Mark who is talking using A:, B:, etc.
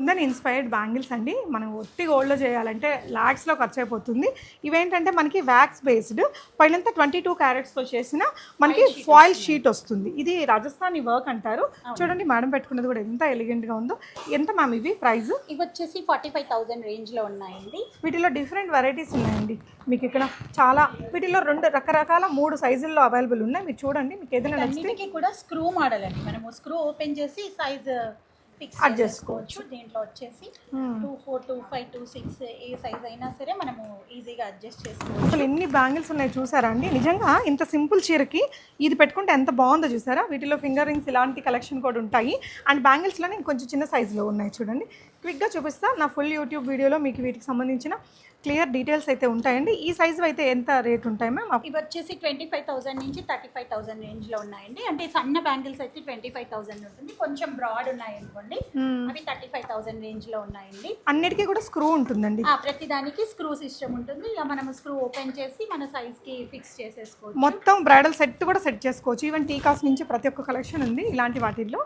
A: Kundan inspired bangles అండి. మనం ఒట్టి గోల్డ్లో చేయాలంటే ల్యాక్స్లో ఖర్చు అయిపోతుంది. ఇవేంటంటే మనకి వ్యాక్స్ బేస్డ్ పైనంతా 22 క్యారెట్స్తో చేసిన మనకి ఫాయిల్ షీట్ వస్తుంది. ఇది రాజస్థానీ వర్క్ అంటారు. చూడండి మేడం పెట్టుకున్నది కూడా ఎంత ఎలిగెంట్గా ఉందో. ఎంత మ్యామ్ ఇవి ప్రైస్?
B: ఇవి వచ్చేసి 45,000 రేంజ్లో ఉన్నాయండి.
A: వీటిలో డిఫరెంట్ వెరైటీస్ ఉన్నాయండి. మీకు ఇక్కడ చాలా వీటిలో రకరకాల 3 సైజుల్లో అవైలబుల్ ఉన్నాయి. మీరు చూడండి, మీకు ఏదైనా నచ్చితే
B: కూడా స్క్రూ మోడల్ అండి. మనము స్క్రూ ఓపెన్ చేసి సైజ్ ఫిక్స్ చేసుకోవచ్చు. దీంట్లో వచ్చేసి 24, 25, 26 ఏ సైజ్ అయినా సరే మనము ఈజీగా అడ్జస్ట్ చేసుకోవచ్చు.
A: అసలు ఎన్ని బ్యాంగిల్స్ ఉన్నాయి చూసారా అండి. నిజంగా ఇంత సింపుల్ చీరకి ఇది పెట్టుకుంటే ఎంత బాగుందో చూసారా. వీటిలో ఫింగర్ రింగ్స్ ఇలాంటి కలెక్షన్ కూడా ఉంటాయి. అండ్ బ్యాంగిల్స్లోనే కొంచెం చిన్న సైజులో ఉన్నాయి చూడండి. క్విక్గా చూపిస్తా. నా ఫుల్ యూట్యూబ్ వీడియోలో మీకు వీటికి సంబంధించిన క్లియర్ డీటెయిల్స్ అయితే ఉంటాయండి. ఈ సైజు అయితే ఎంత రేట్ ఉంటాయి మ్యామ్?
B: ఇవి వచ్చేసి 25,000 నుంచి 35,000 రేంజ్లో ఉన్నాయండి. అంటే సన్న బ్యాంగిల్స్ అయితే 25,000 ఉంటుంది. కొంచెం బ్రాడ్ ఉన్నాయి అనుకోండి, అవి 35,000 రేంజ్లో ఉన్నాయండి.
A: అన్నిటికీ కూడా స్క్రూ ఉంటుందండి.
B: ప్రతి దానికి స్క్రూ సిస్టమ్ ఉంటుంది. ఇక మనం స్క్రూ ఓపెన్ చేసి మన సైజ్కి ఫిక్స్ చేసేసుకోవచ్చు.
A: మొత్తం బ్రైడల్ సెట్ కూడా సెట్ చేసుకోవచ్చు. ఈవెన్ టీకాస్ నుంచి ప్రతి ఒక్క కలెక్షన్ ఉంది ఇలాంటి వాటిల్లో.